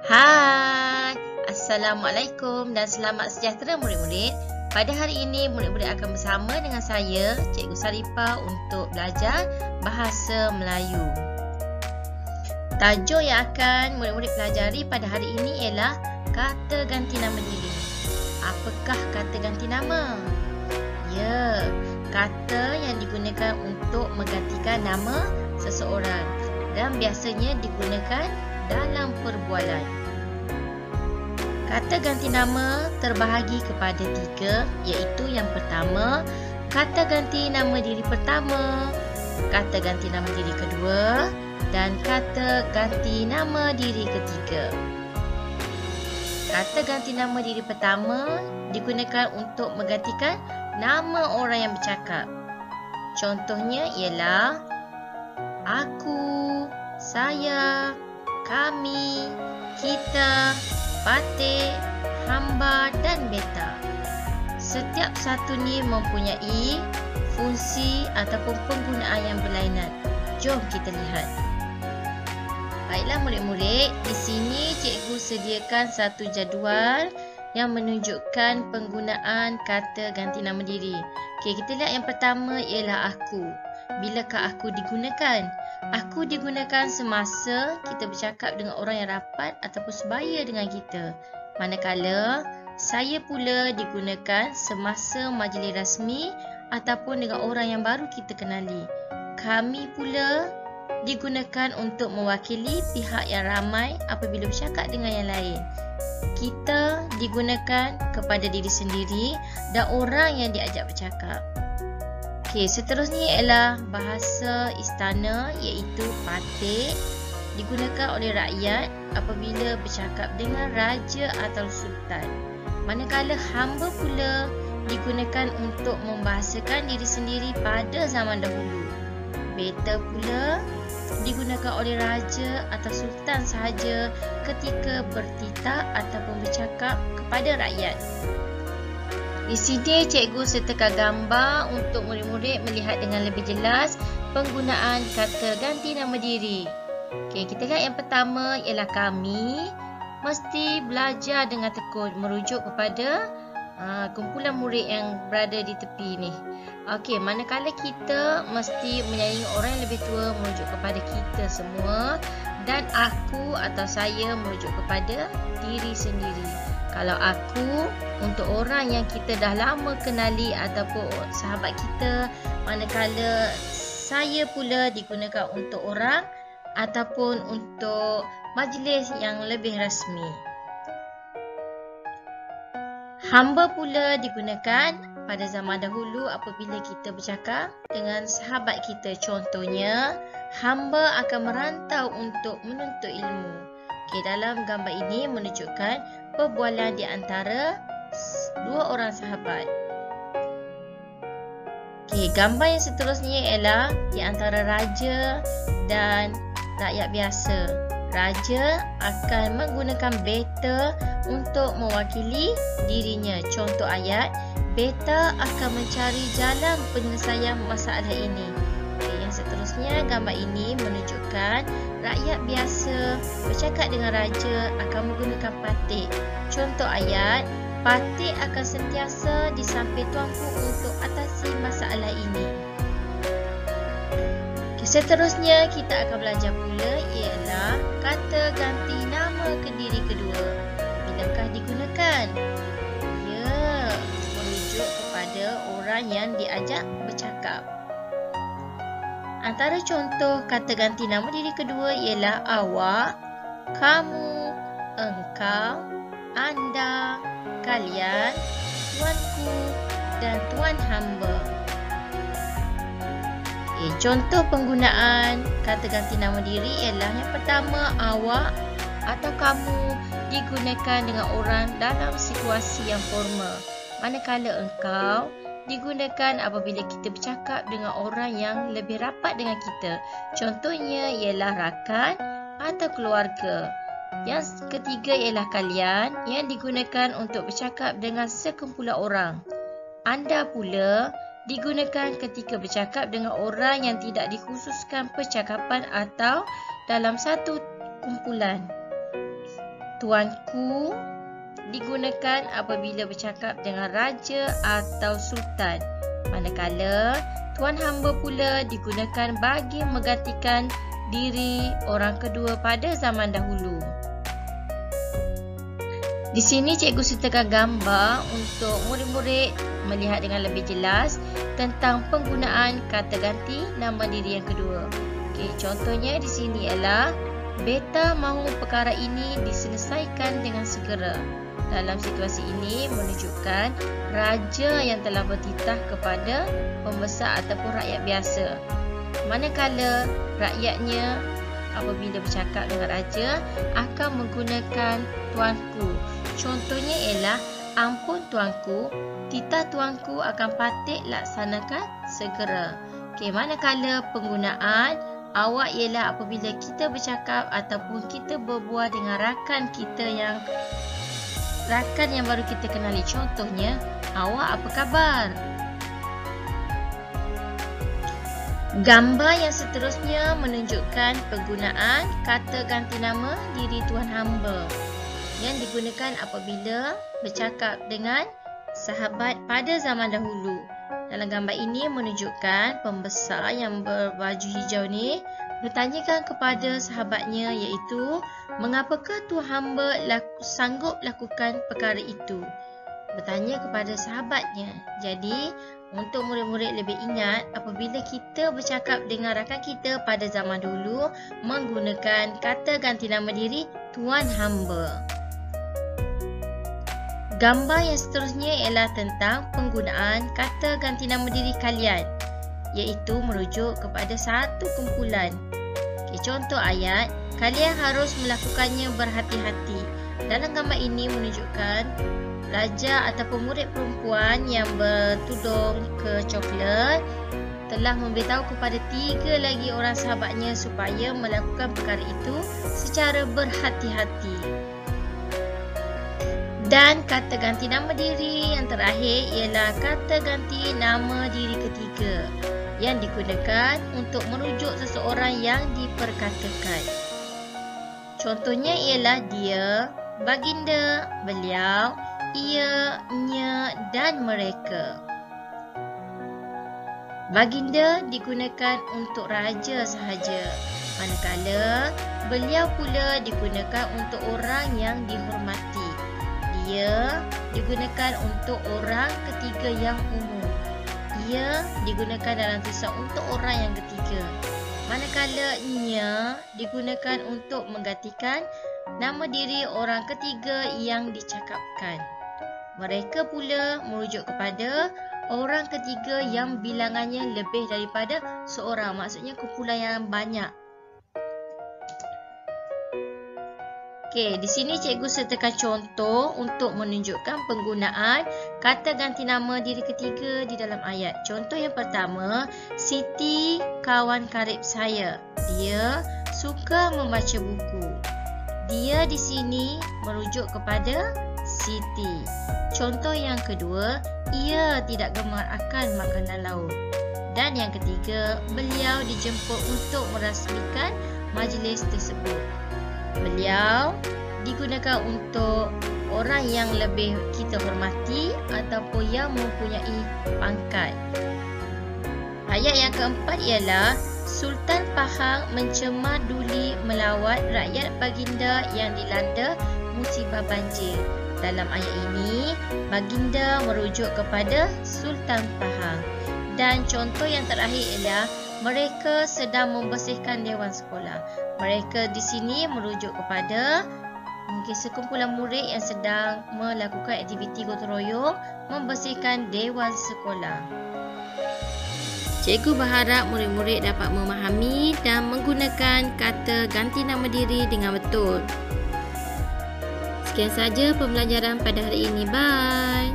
Hai, Assalamualaikum dan selamat sejahtera murid-murid. Pada hari ini, murid-murid akan bersama dengan saya, Cikgu Saripah untuk belajar Bahasa Melayu. Tajuk yang akan murid-murid pelajari pada hari ini ialah kata ganti nama diri. Apakah kata ganti nama? Ya, kata yang digunakan untuk menggantikan nama seseorang dan biasanya digunakan dalam perbualan. Kata ganti nama terbahagi kepada tiga, iaitu yang pertama, kata ganti nama diri pertama, kata ganti nama diri kedua, dan kata ganti nama diri ketiga. Kata ganti nama diri pertama digunakan untuk menggantikan nama orang yang bercakap. Contohnya ialah aku, saya, kami, kita, Patih, hamba dan beta. Setiap satu ni mempunyai fungsi ataupun penggunaan yang berlainan. Jom kita lihat. Baiklah murid-murid, di sini cikgu sediakan satu jadual yang menunjukkan penggunaan kata ganti nama diri. Okey, kita lihat yang pertama ialah aku. Bilakah aku digunakan? Aku digunakan semasa kita bercakap dengan orang yang rapat ataupun sebaya dengan kita. Manakala saya pula digunakan semasa majlis rasmi ataupun dengan orang yang baru kita kenali. Kami pula digunakan untuk mewakili pihak yang ramai apabila bercakap dengan yang lain. Kita digunakan kepada diri sendiri dan orang yang diajak bercakap. Okey, seterusnya ialah bahasa istana iaitu patih, digunakan oleh rakyat apabila bercakap dengan raja atau sultan. Manakala hamba pula digunakan untuk membahasakan diri sendiri pada zaman dahulu. Beta pula digunakan oleh raja atau sultan sahaja ketika bertitah ataupun bercakap kepada rakyat. Di sini cikgu sertakan gambar untuk murid-murid melihat dengan lebih jelas penggunaan kata ganti nama diri. Okey, kita lihat yang pertama ialah kami mesti belajar dengan tekun merujuk kepada kumpulan murid yang berada di tepi ni. Okey, manakala kita mesti menyayangi orang yang lebih tua merujuk kepada kita semua, dan aku atau saya merujuk kepada diri sendiri. Kalau aku untuk orang yang kita dah lama kenali ataupun sahabat kita, manakala saya pula digunakan untuk orang ataupun untuk majlis yang lebih rasmi. Hamba pula digunakan pada zaman dahulu apabila kita bercakap dengan sahabat kita. Contohnya, hamba akan merantau untuk menuntut ilmu. Okey, dalam gambar ini menunjukkan perbualan di antara dua orang sahabat. Okey, gambar yang seterusnya ialah di antara raja dan rakyat biasa. Raja akan menggunakan beta untuk mewakili dirinya. Contoh ayat, beta akan mencari jalan penyelesaian masalah ini. Okay, yang seterusnya, gambar ini menunjukkan rakyat biasa bercakap dengan raja akan menggunakan patih. Contoh ayat, patih akan sentiasa di samping tuanku untuk atasi masalah ini. Seterusnya kita akan belajar pula ialah kata ganti nama ke diri kedua. Bilakah digunakan? Ya, merujuk kepada orang yang diajak bercakap. Antara contoh kata ganti nama diri kedua ialah awak, kamu, engkau, anda, kalian, tuanku dan tuan hamba. Contoh penggunaan kata ganti nama diri ialah yang pertama, awak atau kamu digunakan dengan orang dalam situasi yang formal. Manakala engkau digunakan apabila kita bercakap dengan orang yang lebih rapat dengan kita. Contohnya ialah rakan atau keluarga. Yang ketiga ialah kalian yang digunakan untuk bercakap dengan sekumpulan orang. Anda pula digunakan ketika bercakap dengan orang yang tidak dikhususkan percakapan atau dalam satu kumpulan. Tuanku digunakan apabila bercakap dengan raja atau sultan. Manakala tuan hamba pula digunakan bagi menggantikan diri orang kedua pada zaman dahulu. Di sini cikgu sertakan gambar untuk murid-murid melihat dengan lebih jelas tentang penggunaan kata ganti nama diri yang kedua. Okey, contohnya di sini ialah beta mahu perkara ini diselesaikan dengan segera. Dalam situasi ini menunjukkan raja yang telah bertitah kepada pembesar ataupun rakyat biasa. Manakala rakyatnya apabila bercakap dengan raja akan menggunakan tuanku. Contohnya ialah, ampun tuanku, titah tuanku akan patut laksanakan segera. Okey, manakala penggunaan awak ialah apabila kita bercakap ataupun kita berbual dengan rakan yang baru kita kenali. Contohnya, awak apa khabar? Gambar yang seterusnya menunjukkan penggunaan kata ganti nama diri tuan hamba yang digunakan apabila bercakap dengan sahabat pada zaman dahulu. Dalam gambar ini menunjukkan pembesar yang berbaju hijau ni bertanyakan kepada sahabatnya, iaitu mengapakah tuan hamba sanggup lakukan perkara itu. Bertanya kepada sahabatnya. Jadi untuk murid-murid lebih ingat apabila kita bercakap dengan rakan kita pada zaman dulu menggunakan kata ganti nama diri tuan hamba. Gambar yang seterusnya ialah tentang penggunaan kata ganti nama diri kalian, iaitu merujuk kepada satu kumpulan. Okay, contoh ayat, kalian harus melakukannya berhati-hati. Dalam gambar ini menunjukkan raja ataupun murid perempuan yang bertudung kecoklat telah memberitahu kepada 3 lagi orang sahabatnya supaya melakukan perkara itu secara berhati-hati. Dan kata ganti nama diri yang terakhir ialah kata ganti nama diri ketiga yang digunakan untuk merujuk seseorang yang diperkatakan. Contohnya ialah dia, baginda, beliau, ia, nya dan mereka. Baginda digunakan untuk raja sahaja, manakala beliau pula digunakan untuk orang yang dihormati. Ia digunakan untuk orang ketiga yang umum. Ia digunakan dalam tulisan untuk orang yang ketiga. Manakala nya digunakan untuk menggantikan nama diri orang ketiga yang dicakapkan. Mereka pula merujuk kepada orang ketiga yang bilangannya lebih daripada seorang. Maksudnya kumpulan yang banyak. Okey, di sini cikgu sertakan contoh untuk menunjukkan penggunaan kata ganti nama diri ketiga di dalam ayat. Contoh yang pertama, Siti kawan karib saya. Dia suka membaca buku. Dia di sini merujuk kepada Siti. Contoh yang kedua, ia tidak gemar akan makanan laut. Dan yang ketiga, beliau dijemput untuk merasmikan majlis tersebut. Beliau digunakan untuk orang yang lebih kita hormati ataupun yang mempunyai pangkat. Ayat yang keempat ialah Sultan Pahang mencemar duli melawat rakyat baginda yang dilanda musibah banjir. Dalam ayat ini, baginda merujuk kepada Sultan Pahang. Dan contoh yang terakhir ialah mereka sedang membersihkan dewan sekolah. Mereka di sini merujuk kepada mungkin sekumpulan murid yang sedang melakukan aktiviti gotong royong membersihkan dewan sekolah. Cikgu berharap murid-murid dapat memahami dan menggunakan kata ganti nama diri dengan betul. Sekian saja pembelajaran pada hari ini. Bye.